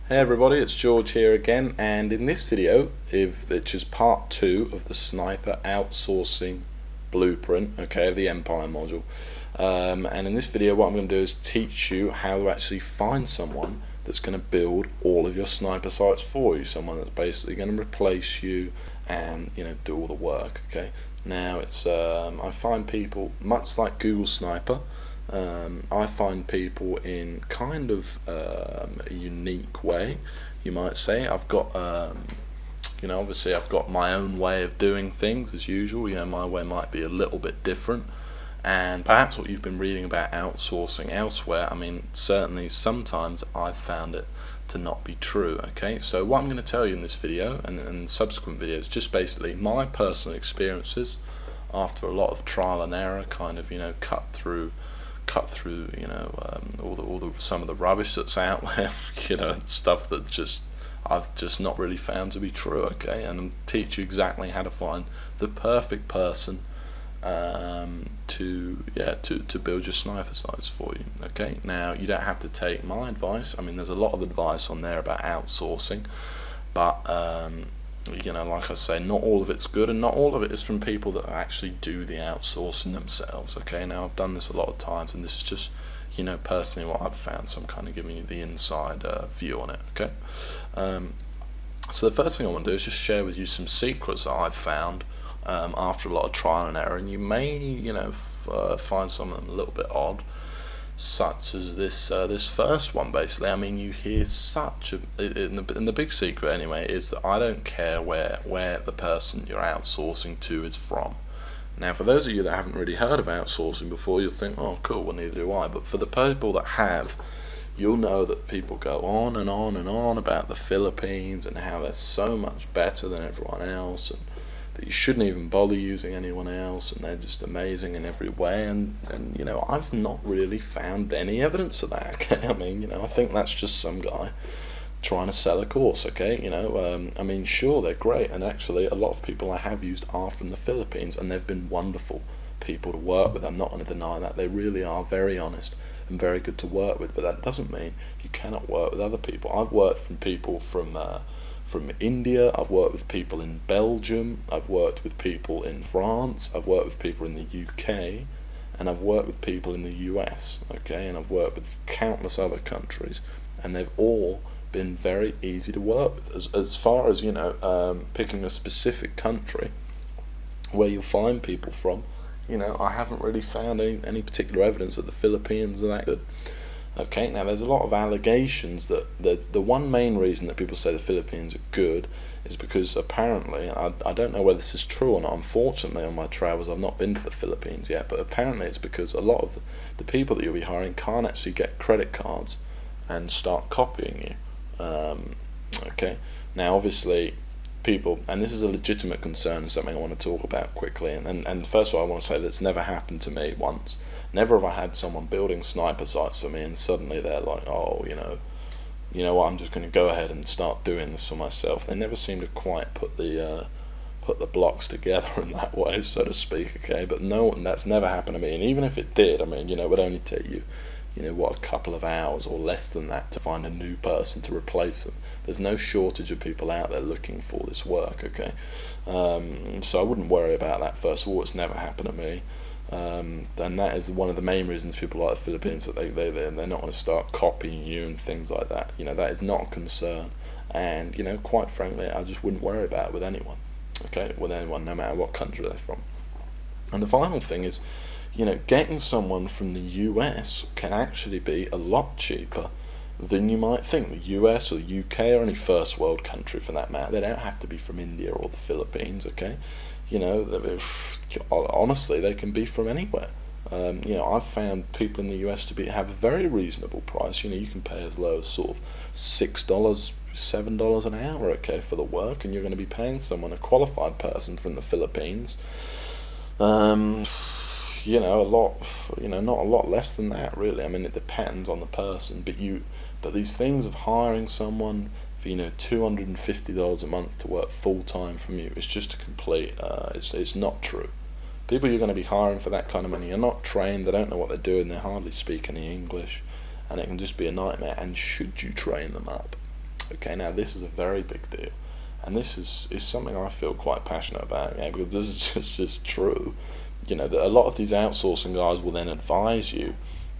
Hey everybody, it's George here again, and in this video, which is part 2 of the sniper outsourcing blueprint, okay, of the Empire module. And in this video, what I'm going to do is teach you how to actually find someone that's going to build all of your sniper sites for you, someone that's basically going to replace you and do all the work. Okay, now it's I find people much like Google Sniper. I find people in kind of a unique way, you might say. I've got obviously I've got my own way of doing things as usual. My way might be a little bit different, and perhaps what you've been reading about outsourcing elsewhere, I mean, certainly sometimes I've found it to not be true. Okay, so what I'm going to tell you in this video and subsequent videos, just basically my personal experiences after a lot of trial and error, kind of cut through some of the rubbish that's out there, stuff that I've just not really found to be true. Okay, and I'll teach you exactly how to find the perfect person to build your sniper sites for you. Okay, now you don't have to take my advice. I mean, there's a lot of advice on there about outsourcing, but like I say, not all of it's good, and not all of it is from people that actually do the outsourcing themselves. Okay, now I've done this a lot of times, and this is just personally what I've found, so I'm kind of giving you the inside view on it. Okay, so the first thing I want to do is just share with you some secrets that I've found after a lot of trial and error, and you may find some of them a little bit odd, such as this first one. Basically, I mean, you hear and the big secret anyway is that I don't care where the person you're outsourcing to is from. Now, for those of you that haven't really heard of outsourcing before, you'll think, oh cool, well neither do I, but for the people that have, you'll know that people go on and on and on about the Philippines and how they're so much better than everyone else, and that you shouldn't even bother using anyone else, and they're just amazing in every way, and I've not really found any evidence of that. Okay, I mean, I think that's just some guy trying to sell a course. Okay, I mean, sure, they're great, and actually a lot of people I have used are from the Philippines, and they've been wonderful people to work with. I'm not going to deny that. They really are very honest and very good to work with, but that doesn't mean you cannot work with other people. I've worked from people from India, I've worked with people in Belgium, I've worked with people in France, I've worked with people in the UK, and I've worked with people in the US, okay, and I've worked with countless other countries, and they've all been very easy to work with. As far as picking a specific country where you'll find people from, I haven't really found any particular evidence that the Philippines are that good. Okay, now there's a lot of allegations that the one main reason that people say the Philippines are good is because apparently, I don't know whether this is true or not, unfortunately on my travels I've not been to the Philippines yet, but apparently it's because a lot of the people that you'll be hiring can't actually get credit cards and start copying you. Okay, now obviously people, and this is a legitimate concern and something I want to talk about quickly, and first of all I want to say that's never happened to me once. Never have I had someone building sniper sites for me and suddenly they're like, oh, you know what, I'm just going to go ahead and start doing this for myself. They never seem to quite put the blocks together in that way, so to speak. Okay, but no, that's never happened to me, and even if it did, I mean, it would only take you a couple of hours or less than that to find a new person to replace them. There's no shortage of people out there looking for this work. Okay, so I wouldn't worry about that. First of all, it's never happened to me. And that is one of the main reasons people like the Philippines, that they're not going to start copying you and things like that. That is not a concern, and quite frankly, I just wouldn't worry about it with anyone. Okay, with anyone, no matter what country they're from. And the final thing is, getting someone from the US can actually be a lot cheaper than you might think. The US or the UK or any first world country for that matter. They don't have to be from India or the Philippines. Okay, honestly, they can be from anywhere. I've found people in the US to have a very reasonable price. You can pay as low as sort of $6, $7 an hour, okay, for the work, and you're going to be paying someone, a qualified person from the Philippines, a lot, not a lot less than that, really. I mean, it depends on the person, but these things of hiring someone for $250 a month to work full time from you, it's just a complete, it's not true. People you're going to be hiring for that kind of money are not trained, they don't know what they're doing, they hardly speak any English, and it can just be a nightmare. And should you train them up, Okay, now this is a very big deal, and this is something I feel quite passionate about, yeah, because this is just true. You know, that a lot of these outsourcing guys will then advise you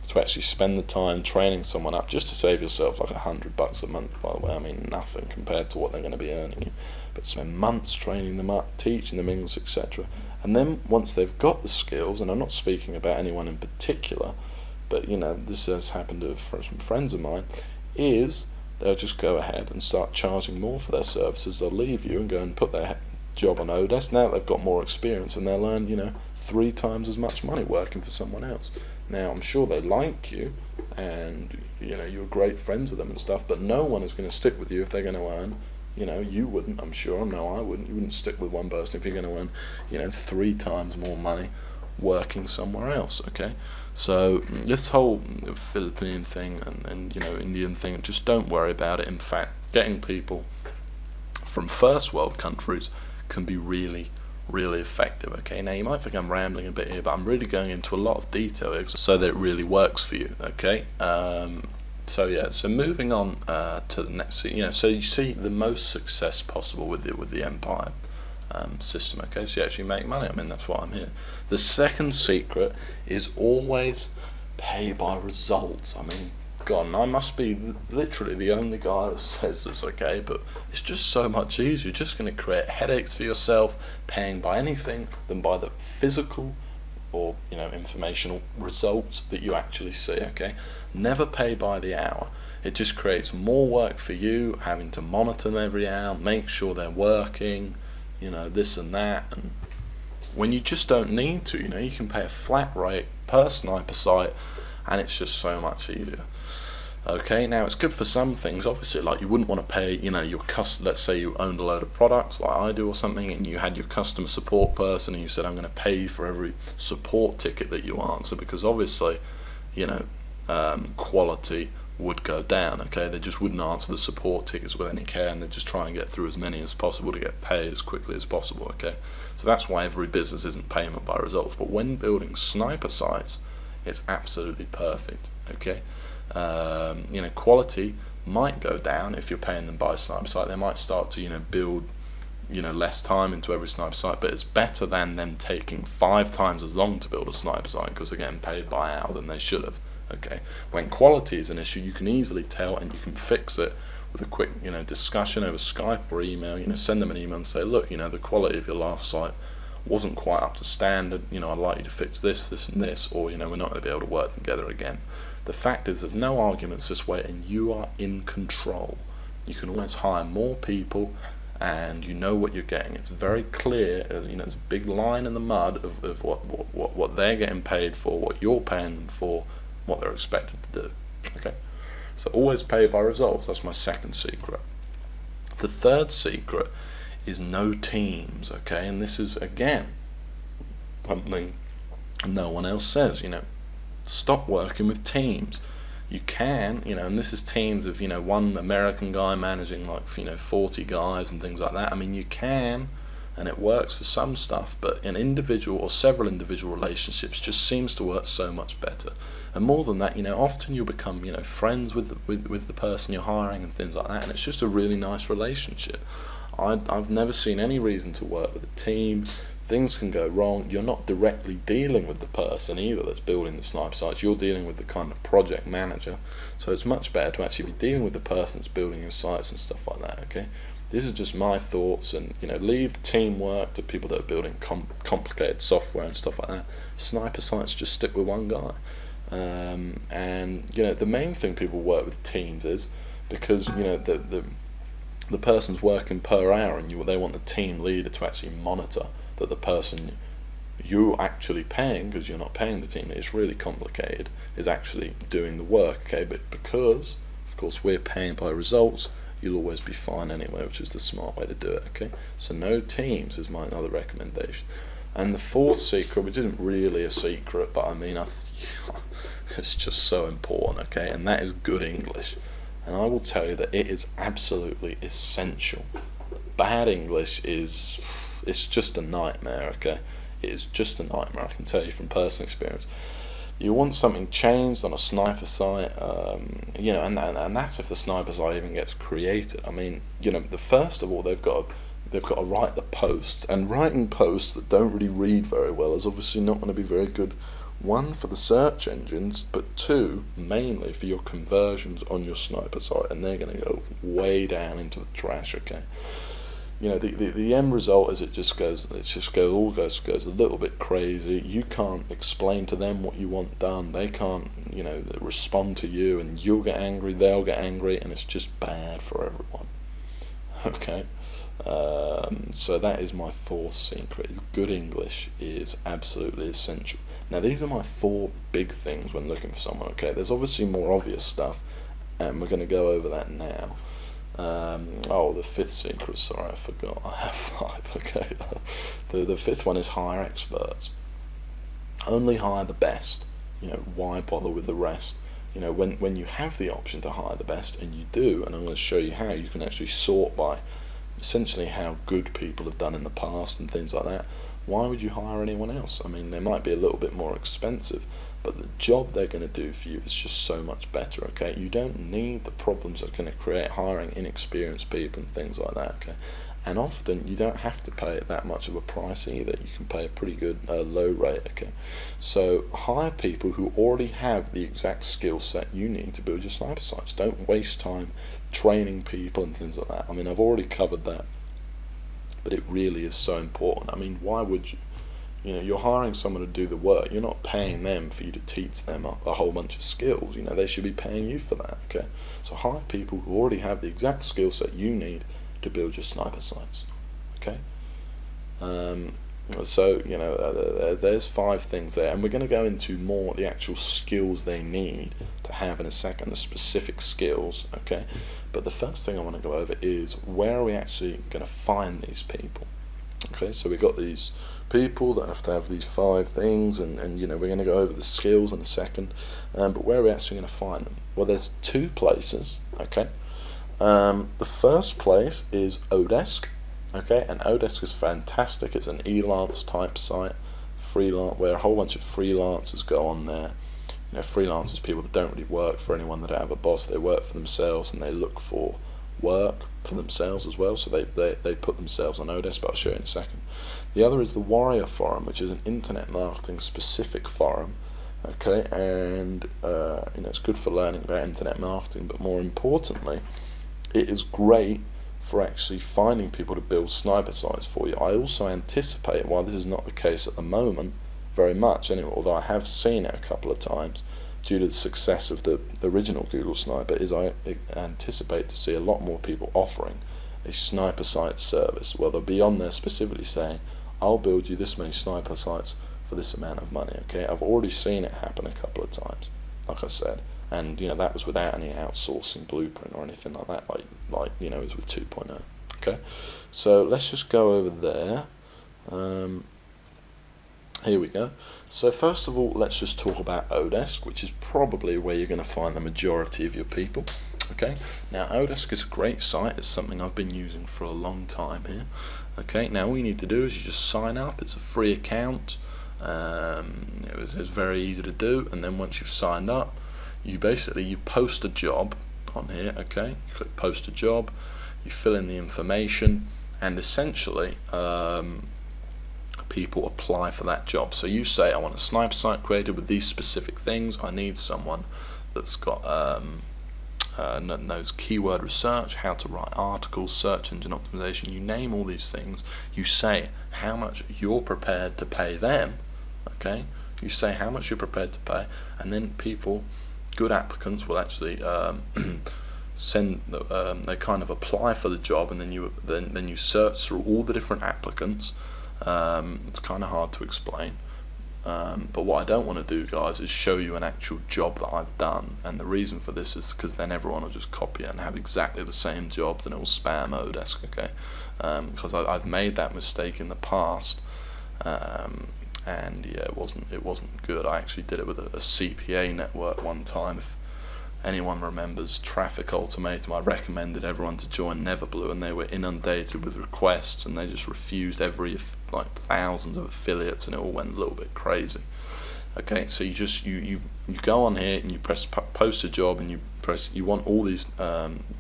to actually spend the time training someone up just to save yourself like $100 a month, by the way. I mean, nothing compared to what they're going to be earning you, but spend months training them up, teaching them English, etc. And then once they've got the skills, and I'm not speaking about anyone in particular, but you know, this has happened to some friends of mine, is they'll just go ahead and start charging more for their services. They'll leave you and go and put their job on Odesk. Now they've got more experience, and they'll earn, you know, 3 times as much money working for someone else. Now, I'm sure they like you, and you know, you're great friends with them and stuff, but no one is going to stick with you if they're going to earn, you know, you wouldn't, I'm sure, no, I wouldn't, you wouldn't stick with one person if you're going to earn, you know, 3 times more money working somewhere else, okay? So this whole Philippine thing and you know, Indian thing, just don't worry about it. In fact, getting people from first world countries can be really effective. Okay, now you might think I'm rambling a bit here, but I'm really going into a lot of detail here so that it really works for you. Okay, so yeah, so moving on to the next, you know, so you see the most success possible with the Empire system. Okay, so you actually make money. I mean, that's why I'm here. The second secret is always pay by results. I mean, God, and I must be literally the only guy that says this, okay, but it's just so much easier. You're just going to create headaches for yourself paying by anything than by the physical or, you know, informational results that you actually see, okay? Never pay by the hour. It just creates more work for you, having to monitor them every hour, make sure they're working, you know, this and that, and when you just don't need to, you know, you can pay a flat rate per sniper site, and it's just so much easier. Okay, now it's good for some things, obviously, like you wouldn't want to pay, you know, your let's say you owned a load of products like I do or something, and you had your customer support person and you said, I'm going to pay you for every support ticket that you answer, because obviously, you know, quality would go down, okay? They just wouldn't answer the support tickets with any care, and they'd just try and get through as many as possible to get paid as quickly as possible, okay? So that's why every business isn't payment by results, but when building sniper sites, it's absolutely perfect, okay? You know, quality might go down if you're paying them by sniper site. They might start to, you know, build, you know, less time into every sniper site, but it's better than them taking 5 times as long to build a sniper site because they're getting paid by hour than they should have. Okay, when quality is an issue, you can easily tell, and you can fix it with a quick, you know, discussion over Skype or email. You know, send them an email and say, look, you know, the quality of your last site wasn't quite up to standard. You know, I'd like you to fix this, this, and this, or you know, we're not going to be able to work together again. The fact is, there's no arguments this way, and you are in control. You can always hire more people, and you know what you're getting. It's very clear. You know, it's a big line in the mud of what they're getting paid for, what you're paying them for, what they're expected to do. Okay, so always pay by results. That's my second secret. The third secret is no teams. Okay, and this is again something no one else says. You know, stop working with teams. You can, you know, and this is teams of, you know, one American guy managing like, you know, 40 guys and things like that. I mean, you can, and it works for some stuff, but an individual or several individual relationships just seems to work so much better. And more than that, you know, often you'll become, you know, friends with the person you're hiring and things like that, and it's just a really nice relationship. I've never seen any reason to work with a team. Things can go wrong. You're not directly dealing with the person either that's building the sniper sites. You're dealing with the kind of project manager. So it's much better to actually be dealing with the person that's building your sites and stuff like that, okay? This is just my thoughts, and you know, leave teamwork to people that are building complicated software and stuff like that. Sniper sites, just stick with one guy. And you know, the main thing people work with teams is because, you know, the person's working per hour, and they want the team leader to actually monitor that the person you're actually paying, because you're not paying the team, it's really complicated, is actually doing the work, okay? But because, of course, we're paying by results, you'll always be fine anyway, which is the smart way to do it, okay? So no teams is my other recommendation. And the fourth secret, which isn't really a secret, but I mean, it's just so important, okay? And that is good English. And I will tell you that it is absolutely essential. Bad English is, it's just a nightmare, okay? It is just a nightmare, I can tell you from personal experience. You want something changed on a sniper site, you know, and that's if the sniper site even gets created. I mean, you know, first of all, they've got to write the posts, and writing posts that don't really read very well is obviously not going to be very good. One, for the search engines, but two, mainly for your conversions on your sniper site, and they're going to go way down into the trash. Okay. You know, the end result is it all goes a little bit crazy. You can't explain to them what you want done. They can't, you know, respond to you, and you'll get angry, they'll get angry, and it's just bad for everyone. Okay, so that is my fourth secret. Good English is absolutely essential. Now, these are my 4 big things when looking for someone. Okay, there's obviously more obvious stuff, and we're going to go over that now. Oh, the 5th secret, sorry, I forgot. I have 5. Okay. The 5th one is hire experts. Only hire the best. You know, why bother with the rest? You know, when you have the option to hire the best, and you do, and I'm going to show you how, you can actually sort by essentially how good people have done in the past and things like that. Why would you hire anyone else? I mean, they might be a little bit more expensive, but the job they're going to do for you is just so much better. Okay, you don't need the problems that are going to create hiring inexperienced people and things like that. Okay, and often you don't have to pay that much of a price either. You can pay a pretty good low rate. Okay, so hire people who already have the exact skill set you need to build your sniper sites. Don't waste time training people and things like that. I mean, I've already covered that, but it really is so important. I mean, why would you? You know, you're hiring someone to do the work. You're not paying them for you to teach them a whole bunch of skills. You know, they should be paying you for that. Okay, so hire people who already have the exact skill set you need to build your sniper sites. Okay, so you know, there's 5 things there, and we're going to go into more the actual skills they need to have in a second, the specific skills. Okay, but the first thing I want to go over is, where are we actually going to find these people? Okay, so we've got these people that have to have these 5 things, and you know, we're going to go over the skills in a second, but where are we actually going to find them? Well, there's 2 places. Okay, the first place is Odesk. Okay, and Odesk is fantastic. It's an Elance type site, freelance, where a whole bunch of freelancers go on there. You know, freelancers, people that don't really work for anyone, that don't have a boss. They work for themselves, and they look for work for themselves as well. So they put themselves on Odesk, but I'll show you in a second. The other is the Warrior Forum, which is an internet marketing specific forum. Okay, and you know, it's good for learning about internet marketing, but more importantly, it is great for actually finding people to build sniper sites for you. I also anticipate, while this is not the case at the moment very much anyway, although I have seen it a couple of times due to the success of the original Google Sniper, is I anticipate to see a lot more people offering a sniper site service. Well, they'll be on there specifically saying, I'll build you this many sniper sites for this amount of money. Okay, I've already seen it happen a couple of times, like I said, and you know, that was without any outsourcing blueprint or anything like that, like you know, as with 2.0. Okay, so let's just go over there. Here we go. So first of all, let's just talk about Odesk, which is probably where you're going to find the majority of your people. Okay, now Odesk is a great site. It's something I've been using for a long time here. Okay, now all you need to do is you just sign up. It's a free account. It's very easy to do, and then once you've signed up, you post a job on here. Okay, you click post a job, you fill in the information, and essentially people apply for that job. So you say, I want a sniper site created with these specific things. I need someone that's got knows keyword research, how to write articles, search engine optimization. You name all these things. You say how much you're prepared to pay them. Okay, you say how much you're prepared to pay, and then people, good applicants, will actually send they kind of apply for the job, and then you search through all the different applicants. It's kind of hard to explain, but what I don't want to do, guys, is show you an actual job that I've done, and the reason for this is because then everyone will just copy it and have exactly the same jobs, and it will spam Odesk. Okay, because I've made that mistake in the past, and yeah, it wasn't good. I actually did it with a CPA network one time. If anyone remembers Traffic Ultimatum, I recommended everyone to join Neverblue, and they were inundated with requests, and they just refused thousands of affiliates, and it all went a little bit crazy. Okay, so you go on here and you press post a job, and you want all these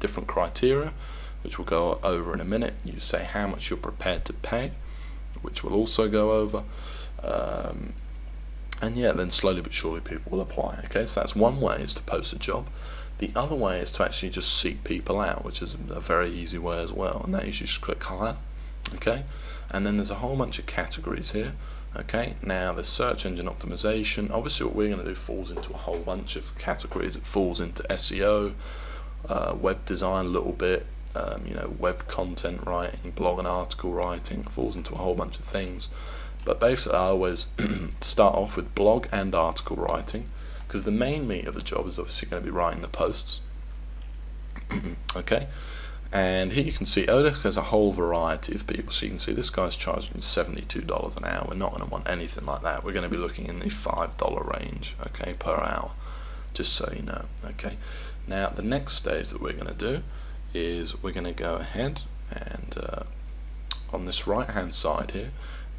different criteria, which we'll go over in a minute. You say how much you're prepared to pay, which we'll also go over, and yeah, then slowly but surely people will apply. Okay, so that's one way, is to post a job. The other way is to actually just seek people out, which is a very easy way as well, and that is you just click hire. Okay, and then there's a whole bunch of categories here. Okay, now the search engine optimization, obviously what we're going to do falls into a whole bunch of categories. It falls into SEO, web design a little bit, you know, web content writing, blog and article writing, falls into a whole bunch of things. But basically I always start off with blog and article writing, because the main meat of the job is obviously going to be writing the posts. Okay, and here you can see Odesk has a whole variety of people. So you can see this guy's charging $72 an hour. We're not going to want anything like that. We're going to be looking in the $5 range, okay, per hour, just so you know. Okay, now the next stage that we're going to do is we're going to go ahead and on this right hand side here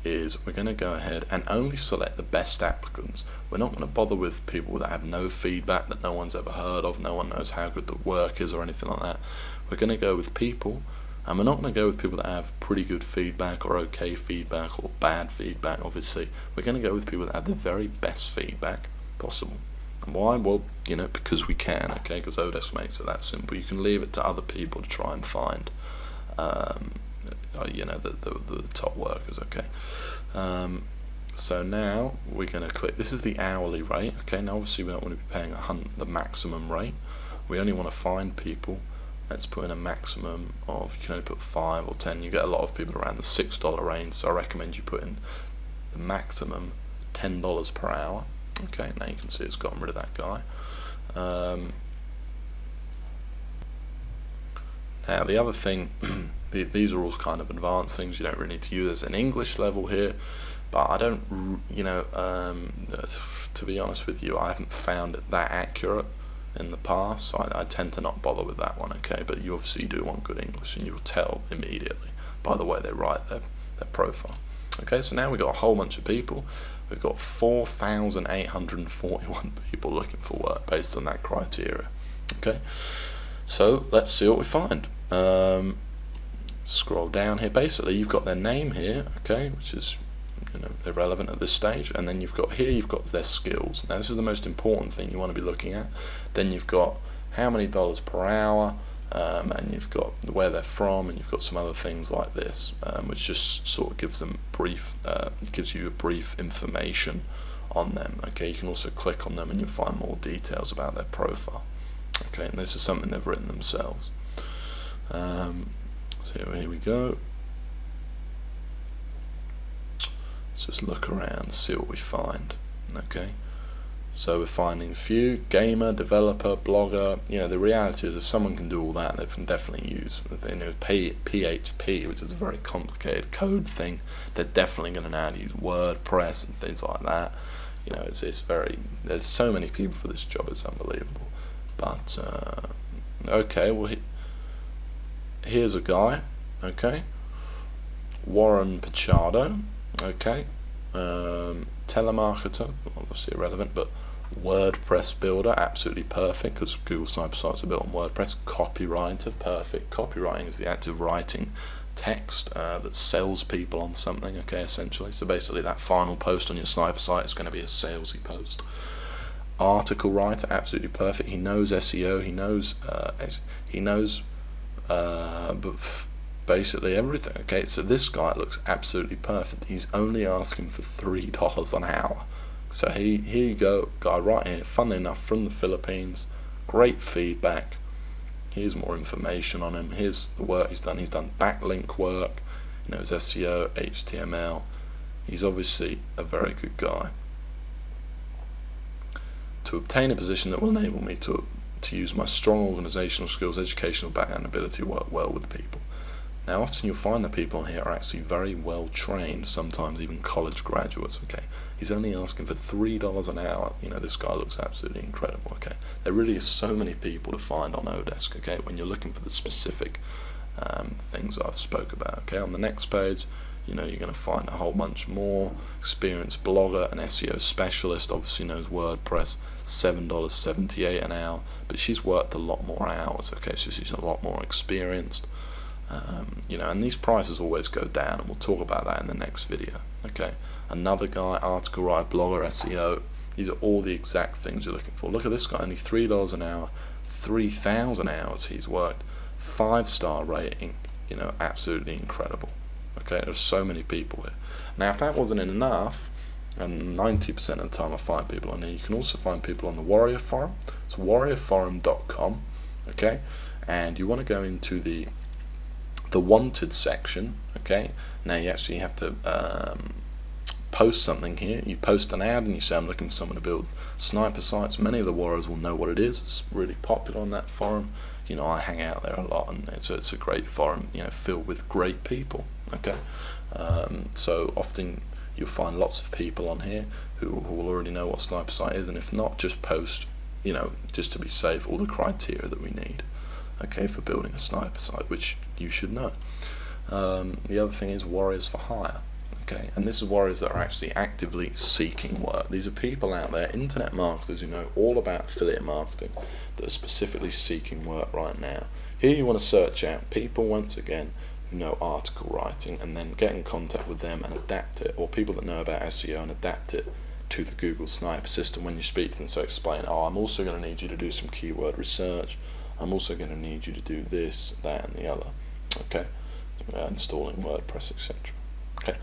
is we're going to go ahead and only select the best applicants. We're not going to bother with people that have no feedback, that no one's ever heard of, no one knows how good the work is or anything like that. We're going to go with people, and we're not going to go with people that have pretty good feedback or okay feedback or bad feedback. Obviously we're going to go with people that have the very best feedback possible. And why? Well, you know, because we can. Okay, because Odesk makes it that simple. You can leave it to other people to try and find you know, the top workers. Okay, so now we're going to click, this is the hourly rate. Okay, now obviously we don't want to be paying the maximum rate. We only want to find people. Let's put in a maximum of, you can only put 5 or 10. You get a lot of people around the $6 range, so I recommend you put in the maximum $10 per hour. Okay, now you can see it's gotten rid of that guy. Now the other thing, these are all kind of advanced things. You don't really need to use an English level here, but I don't, you know, to be honest with you, I haven't found it that accurate in the past, so I tend to not bother with that one. Okay, but you obviously do want good English, and you'll tell immediately by the way they write their profile. Okay, so now we've got a whole bunch of people. We've got 4,841 people looking for work based on that criteria. Okay, so let's see what we find. Scroll down here. Basically you've got their name here, okay, which is, you know, irrelevant at this stage, and then you've got here, you've got their skills. Now this is the most important thing you want to be looking at. Then you've got how many dollars per hour, and you've got where they're from, and you've got some other things like this, which just sort of gives them brief, gives you a brief information on them. Okay, you can also click on them and you'll find more details about their profile. Okay, and this is something they've written themselves. So here we go. Let's just look around, see what we find. Okay, so we're finding a few: gamer, developer, blogger. You know, the reality is if someone can do all that, they can definitely use, they know PHP, which is a very complicated code thing. They're definitely going to know how to use WordPress and things like that. You know, it's very, there's so many people for this job, it's unbelievable. But okay, well here's a guy. Okay, Warren Pachado. Okay, telemarketer, obviously irrelevant, but WordPress builder, absolutely perfect, because Google Sniper sites are built on WordPress. Copywriter, perfect. Copywriting is the act of writing text that sells people on something. Okay, essentially. So basically, that final post on your Sniper site is going to be a salesy post. Article writer, absolutely perfect. He knows SEO. He knows basically everything. Okay, so this guy looks absolutely perfect. He's only asking for $3 an hour. So here you go, guy right here, funnily enough, from the Philippines. Great feedback. Here's more information on him. Here's the work he's done. He's done backlink work, you know, his SEO, HTML. He's obviously a very good guy. To obtain a position that will enable me to use my strong organizational skills, educational background, and ability to work well with people. Now often you'll find that people on here are actually very well trained, sometimes even college graduates. Okay, he's only asking for $3 an hour. You know, this guy looks absolutely incredible. Okay, there really is so many people to find on Odesk. Okay, when you're looking for the specific things I've spoke about. Okay, on the next page you know, you're going to find a whole bunch more. Experienced blogger and SEO specialist, obviously knows WordPress, $7.78 an hour, but she's worked a lot more hours, okay, so she's a lot more experienced. You know, and these prices always go down, and we'll talk about that in the next video. Okay, another guy, article writer, blogger, SEO. These are all the exact things you're looking for. Look at this guy, only $3 an hour, 3,000 hours he's worked, 5-star rating. You know, absolutely incredible. Okay, there's so many people here. Now, if that wasn't enough, and 90% of the time I find people on here, you can also find people on the Warrior Forum. It's warriorforum.com. Okay, and you want to go into the wanted section. Okay, now you actually have to post something here. You post an ad and you say, I'm looking for someone to build sniper sites. Many of the warriors will know what it is. It's really popular on that forum. You know, I hang out there a lot, and it's a great forum, you know, filled with great people. Okay, so often you'll find lots of people on here who will already know what sniper site is, and if not, just post, you know, just to be safe, all the criteria that we need, okay, for building a sniper site, which you should know. The other thing is warriors for hire. Okay, and this is warriors that are actually actively seeking work. These are people out there, internet marketers who know all about affiliate marketing, that are specifically seeking work right now. Here you want to search out people, once again, who know article writing, and then get in contact with them and adapt it, or people that know about SEO and adapt it to the Google Sniper system when you speak to them. So explain, oh, I'm also going to need you to do some keyword research, I'm also going to need you to do this, that, and the other. Okay, installing WordPress, etc. Okay.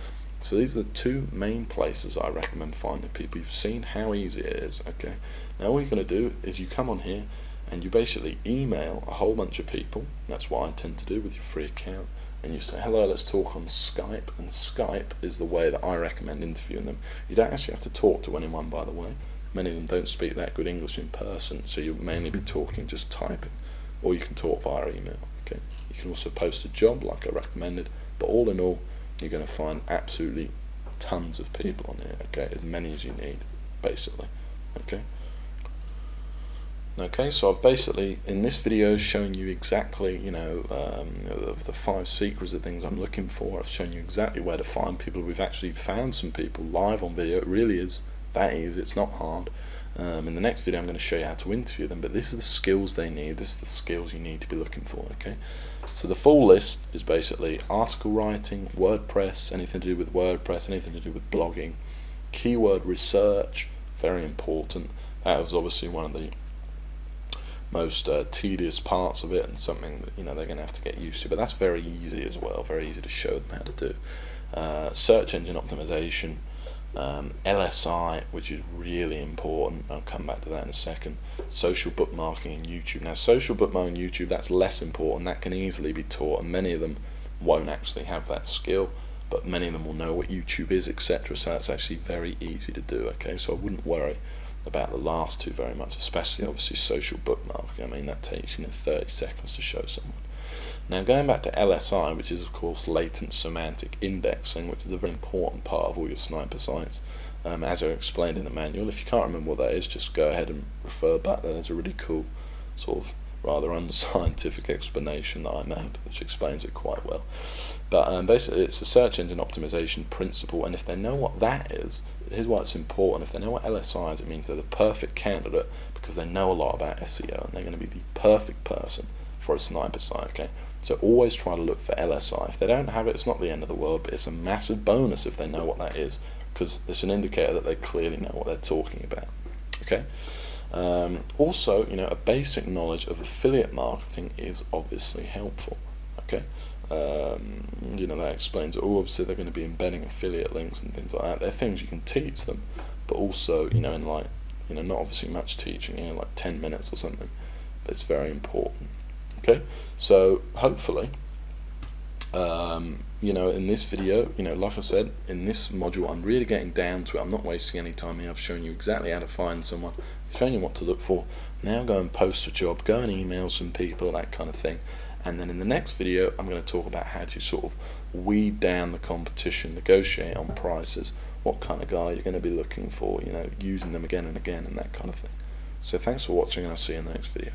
So these are the two main places I recommend finding people. You've seen how easy it is, okay? Now all you're going to do is you come on here and you basically email a whole bunch of people. That's what I tend to do with your free account. And you say, hello, let's talk on Skype. And Skype is the way that I recommend interviewing them. You don't actually have to talk to anyone, by the way. Many of them don't speak that good English in person, so you'll mainly be talking, just typing. Or you can talk via email, okay? You can also post a job like I recommended, but all in all, you're going to find absolutely tons of people on here, okay, as many as you need, basically, okay. Okay, so I've basically, in this video, shown you exactly, you know, the 5 secrets of things I'm looking for. I've shown you exactly where to find people. We've actually found some people live on video. It really is that easy, it's not hard. In the next video I'm going to show you how to interview them, but this is the skills they need, this is the skills you need to be looking for, okay? So the full list is basically article writing, WordPress, anything to do with WordPress, anything to do with blogging, keyword research, very important. That was obviously one of the most tedious parts of it, and something that, you know, they're going to have to get used to, but that's very easy as well, very easy to show them how to do. Search engine optimization, LSI, which is really important. I'll come back to that in a second. Social bookmarking and YouTube. Now, social bookmarking and YouTube, that's less important. That can easily be taught, and many of them won't actually have that skill, but many of them will know what YouTube is, etc. So that's actually very easy to do. Okay, so I wouldn't worry about the last two very much, especially obviously social bookmarking. I mean, that takes, you know, 30 seconds to show someone. Now, going back to LSI, which is of course latent semantic indexing, which is a very important part of all your sniper sites, as I explained in the manual. If you can't remember what that is, just go ahead and refer back there. There's a really cool, sort of rather unscientific explanation that I made, which explains it quite well. But basically, it's a search engine optimization principle, and if they know what that is, here's why it's important. If they know what LSI is, it means they're the perfect candidate because they know a lot about SEO, and they're going to be the perfect person for a sniper site, okay? So always try to look for LSI. If they don't have it, it's not the end of the world, but it's a massive bonus if they know what that is, because it's an indicator that they clearly know what they're talking about, okay? Also, you know, a basic knowledge of affiliate marketing is obviously helpful, okay? You know, that explains it. Obviously, they're going to be embedding affiliate links and things like that. They're things you can teach them, but also, you know, in like, you know, not obviously much teaching here, like 10 minutes or something, but it's very important. Okay, so hopefully, you know, in this video, you know, like I said, in this module, I'm really getting down to it. I'm not wasting any time here. I've shown you exactly how to find someone, I've shown you what to look for. Now go and post a job, go and email some people, that kind of thing. And then in the next video, I'm going to talk about how to sort of weed down the competition, negotiate on prices, what kind of guy you're going to be looking for, you know, using them again and again, and that kind of thing. So thanks for watching, and I'll see you in the next video.